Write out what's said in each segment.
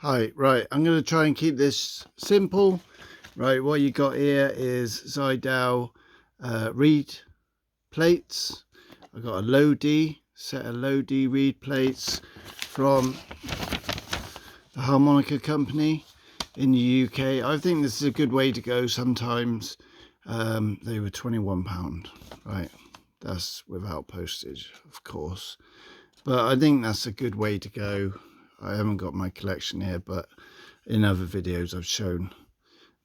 Hi, right, I'm going to try and keep this simple. Right, what you got here is Seydel reed plates. I've got a low D, set of low D reed plates from the harmonica company in the UK. I think this is a good way to go sometimes. They were £21, right? That's without postage, of course. But I think that's a good way to go. I haven't got my collection here, but in other videos I've shown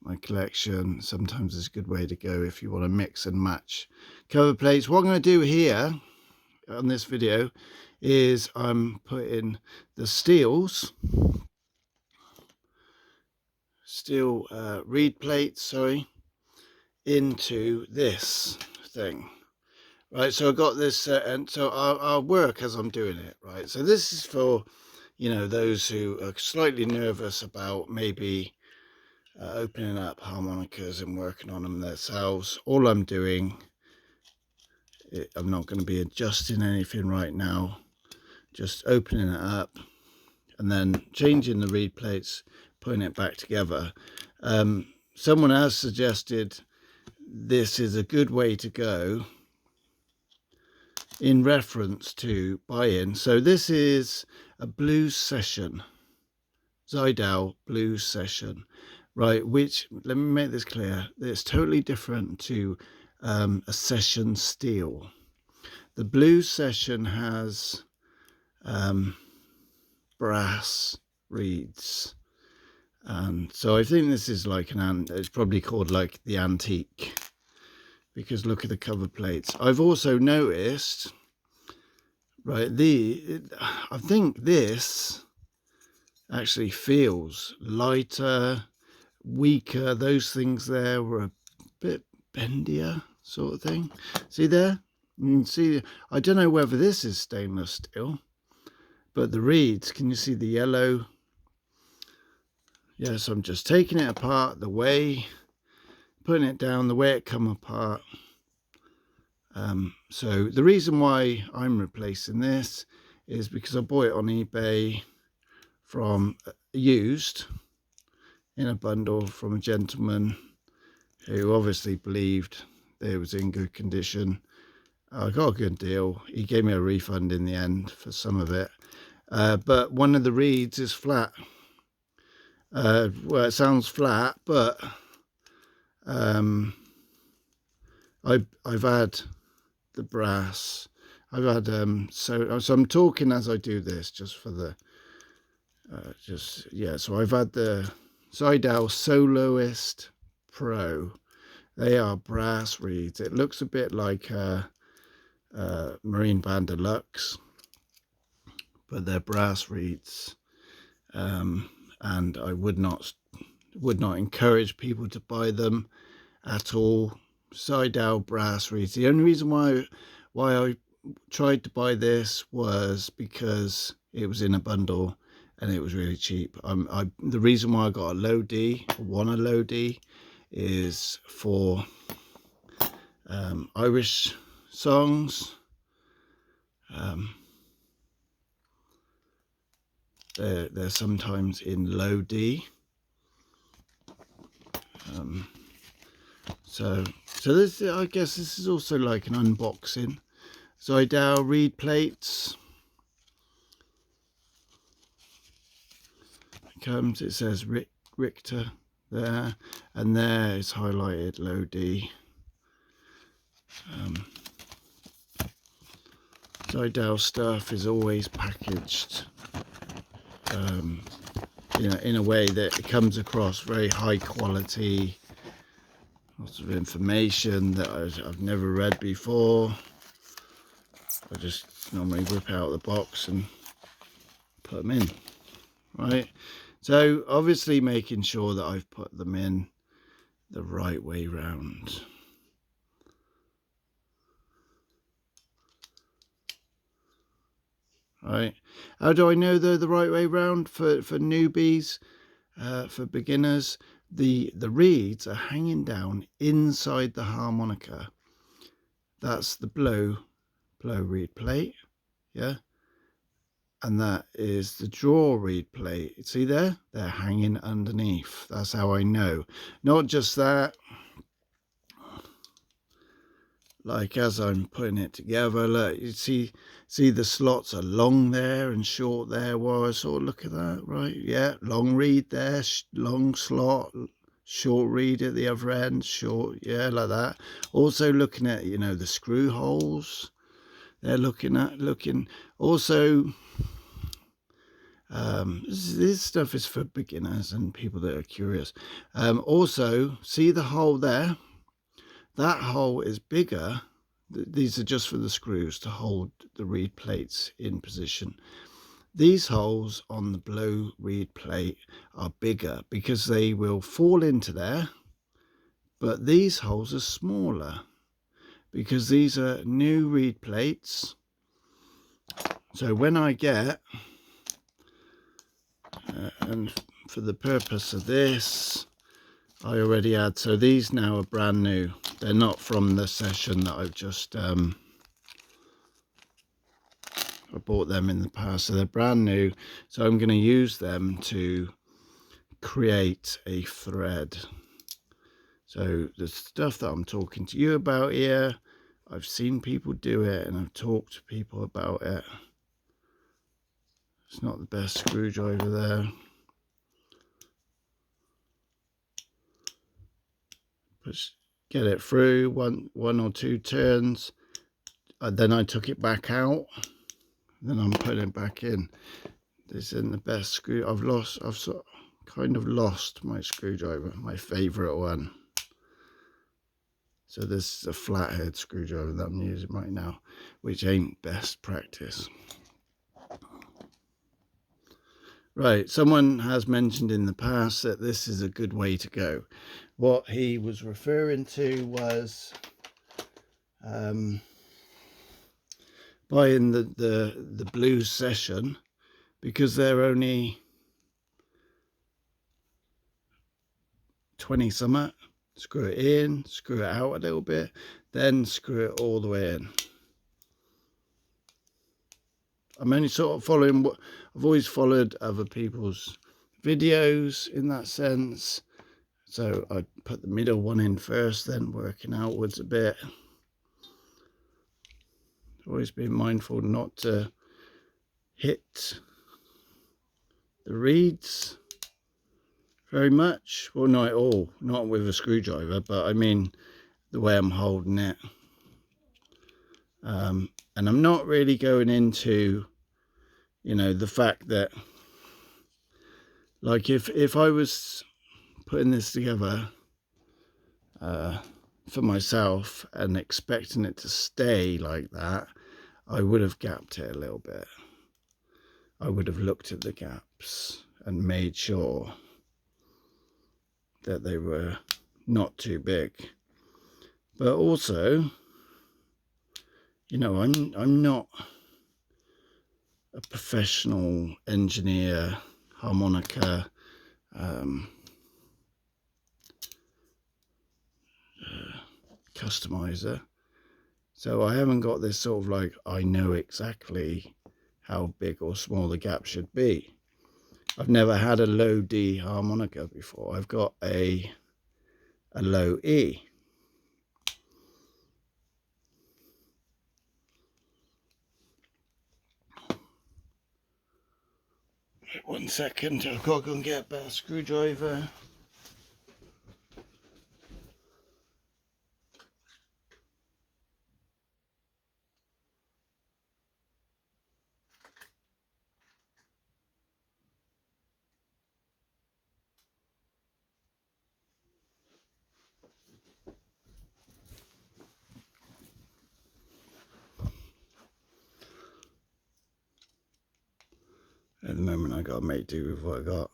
my collection. Sometimes it's a good way to go if you want to mix and match cover plates. What I'm going to do here on this video is I'm putting the steel reed plates, into this thing. Right, so I got this, and so I'll work as I'm doing it. Right, so this is for, you know, those who are slightly nervous about maybe opening up harmonicas and working on them themselves. All I'm doing, I'm not going to be adjusting anything right now, just opening it up and then changing the reed plates, putting it back together. Someone has suggested this is a good way to go in reference to buy-in. So this is a blues session, Seydel blues session, right? Which, let me make this clear, it's totally different to a session steel. The blues session has brass reeds, and so I think this is like it's probably called like the antique, because look at the cover plates. I've also noticed, right, I think this actually feels lighter, weaker. Those things there were a bit bendier, sort of thing. See there? You can see, I don't know whether this is stainless steel, but the reeds, can you see the yellow? Yes, I'm just taking it apart the way, putting it down the way it come apart. So the reason why I'm replacing this is because I bought it on eBay from used in a bundle from a gentleman who obviously believed that it was in good condition. I got a good deal. He gave me a refund in the end for some of it, but one of the reeds is flat. Well, it sounds flat, but I've had the brass. I've had so I'm talking as I do this, just for the So I've had the Seydel Soloist Pro. They are brass reeds. It looks a bit like Marine Band Deluxe, but they're brass reeds, and I would not encourage people to buy them at all. Seydel brass reeds. The only reason why I tried to buy this was because it was in a bundle and it was really cheap. The reason why I got a low D, want a low D, is for Irish songs. They're sometimes in low D. So this, I guess this is also like an unboxing. Seydel reed plates. It says Richter there, and there is highlighted low D. Seydel stuff is always packaged in a way that it comes across very high quality, lots of information that I've never read before. I just normally rip out the box and put them in, right? So obviously making sure that I've put them in the right way round. Right, how do I know they're the right way round for newbies, for beginners? The reeds are hanging down inside the harmonica. That's the blow reed plate, yeah. and that is the draw reed plate. See there? They're hanging underneath. That's how I know. Not just that, like as I'm putting it together, look, you see the slots are long there and short there. Well, I sort of look at that, right? Yeah, long reed there, long slot, short reed at the other end, short, yeah, like that. Also looking at, you know, the screw holes. They're looking. Also, this stuff is for beginners and people that are curious. Also, see the hole there? That hole is bigger. These are just for the screws to hold the reed plates in position. These holes on the blow reed plate are bigger because they will fall into there, but these holes are smaller because these are new reed plates. So when I get, and for the purpose of this, I already had, so these now are brand new. They're not from the session that I've just, I bought them in the past, so they're brand new. So I'm going to use them to create a thread. So the stuff that I'm talking to you about here, I've seen people do it and I've talked to people about it. It's not the best screwdriver there. Just get it through one or two turns. Then I took it back out. Then I'm putting it back in. This isn't the best screw. I've kind of lost my screwdriver, my favourite one. So this is a flathead screwdriver that I'm using right now, which ain't best practice. Right, someone has mentioned in the past that this is a good way to go. What he was referring to was buying the blues session, because they're only 20 something. Screw it in, screw it out a little bit, then screw it all the way in. I'm only sort of following what I've always followed other people's videos in that sense. So I put the middle one in first, then working outwards a bit. Always being mindful not to hit the reeds very much. Well, not at all, not with a screwdriver, but I mean the way I'm holding it. And I'm not really going into, you know, the fact that, like, if I was putting this together for myself and expecting it to stay like that, I would have gapped it a little bit. I would have looked at the gaps and made sure that they were not too big. But also, you know, I'm not a professional engineer, harmonica, customizer. So I haven't got this sort of like, I know exactly how big or small the gap should be. I've never had a low D harmonica before. I've got a low E. Wait 1 second, I've got to go and get a better screwdriver. At the moment I got to make do with what I got.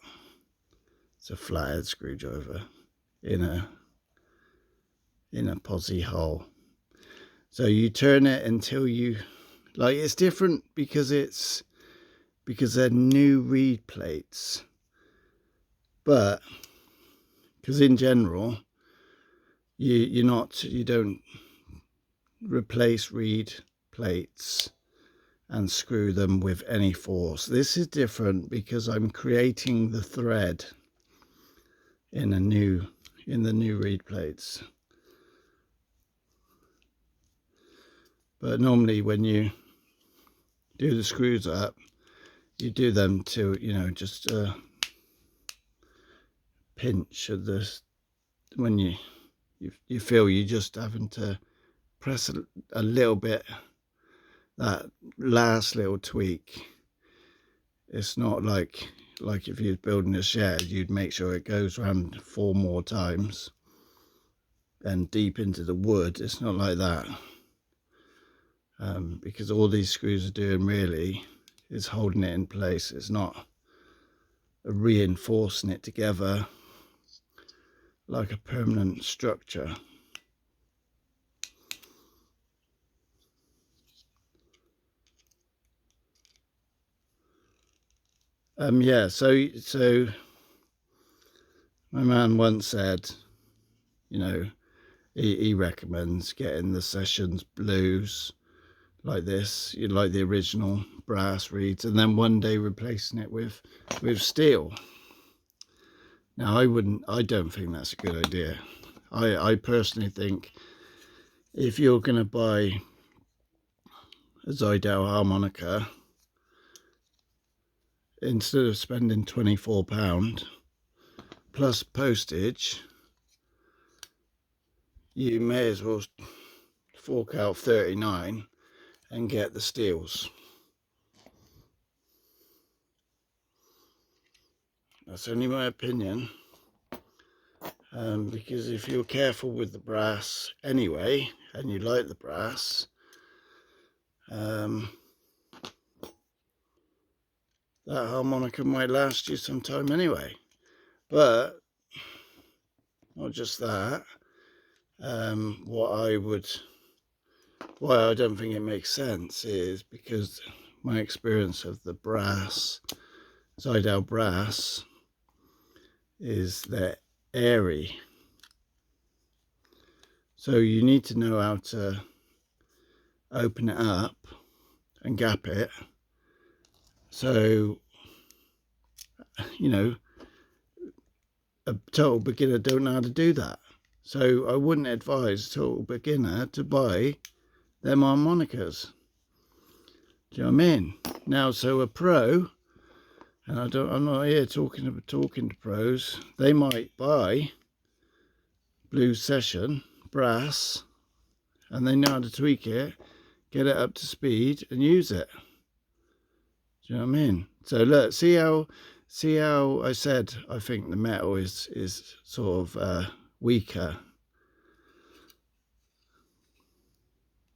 It's a flathead screwdriver in a posi hole. So you turn it until you, like, it's different because they're new reed plates. But because in general you don't replace reed plates and screw them with any force. This is different because I'm creating the thread in the new reed plates. But normally when you do the screws up, you do them to, you know, just a pinch of this. When you feel you're just having to press a little bit, that last little tweak. It's not like if you're building a shed, you'd make sure it goes around 4 more times and deep into the wood. It's not like that, because all these screws are doing really is holding it in place. It's not reinforcing it together like a permanent structure. Yeah, so my man once said, you know, he recommends getting the Sessions blues like this, you like the original brass reeds, and then one day replacing it with steel. Now I don't think that's a good idea. I personally think if you're going to buy a Seydel harmonica, instead of spending £24 plus postage, you may as well fork out 39 and get the steels. That's only my opinion, because if you're careful with the brass anyway, and you like the brass, that harmonica might last you some time anyway. But not just that, why I don't think it makes sense is because my experience of the brass, Seydel brass, is they're airy. So you need to know how to open it up and gap it. So, you know, a total beginner don't know how to do that. So I wouldn't advise a total beginner to buy them harmonicas. Do you know what I mean? Now, so a pro, and I'm not here talking to pros, they might buy Blue Session brass and they know how to tweak it, get it up to speed and use it. Do you know what I mean? So look, see how I said I think the metal is sort of weaker.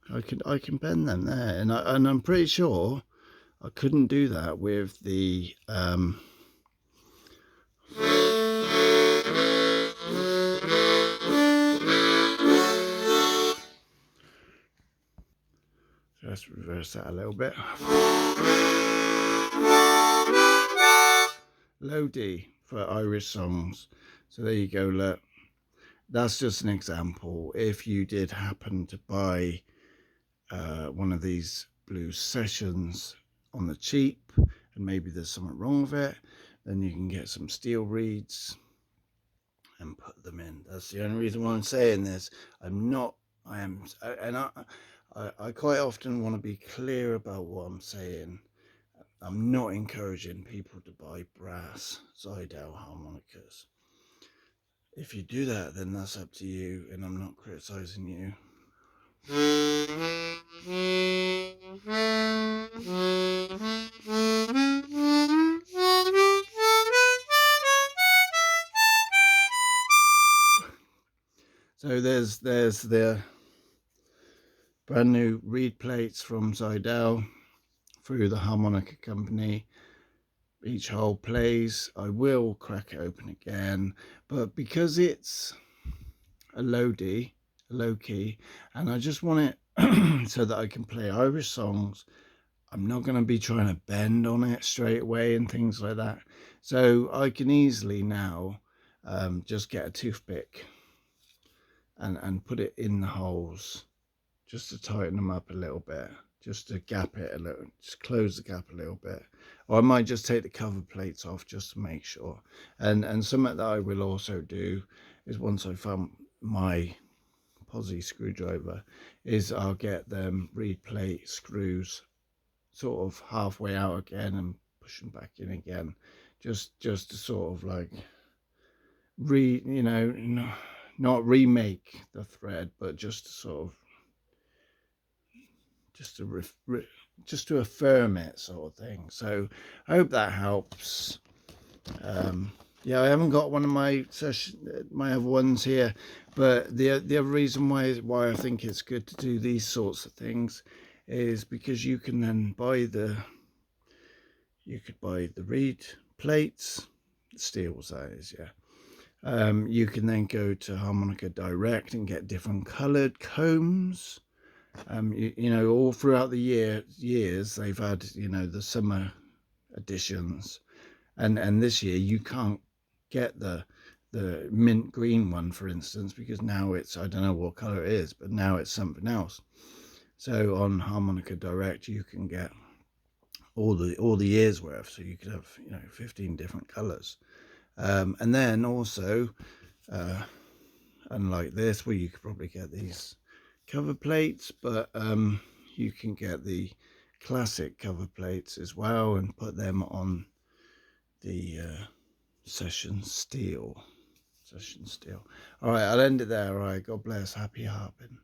I can bend them there, and I'm pretty sure I couldn't do that with the so let's reverse that a little bit. Low D for Irish songs. So there you go, look. That's just an example. If you did happen to buy one of these Blue Sessions on the cheap, and maybe there's something wrong with it, then you can get some steel reeds and put them in. That's the only reason why I'm saying this. I quite often want to be clear about what I'm saying. I'm not encouraging people to buy brass Seydel harmonicas. If you do that, then that's up to you, and I'm not criticizing you. So there's the brand new reed plates from Seydel through the harmonica company. Each hole plays. I will crack it open again, but because it's a low D, a low key, and I just want it so that I can play Irish songs, I'm not going to be trying to bend on it straight away and things like that. So I can easily now just get a toothpick and put it in the holes just to tighten them up a little bit. just to gap it a little, just close the gap a little bit. Or I might just take the cover plates off just to make sure. And something that I will also do is, once I found my posi screwdriver, is I'll get them reed plate screws sort of halfway out again and push them back in again, just to sort of like not remake the thread, but just to sort of just to affirm it, sort of thing. So I hope that helps. Yeah, I haven't got one of my other ones here, but the other reason why I think it's good to do these sorts of things is because you can then buy the reed plates, steels that is, yeah. You can then go to Harmonica Direct and get different coloured combs. You know, all throughout the years they've had, you know, the summer editions, and this year you can't get the mint green one, for instance, because now it's, I don't know what colour it is, but now it's something else. So on Harmonica Direct you can get all the years worth, so you could have, you know, 15 different colours. And then also, unlike this, where you could probably get these cover plates, but you can get the classic cover plates as well and put them on the session steel. All right, I'll end it there. All right, God bless, happy harping.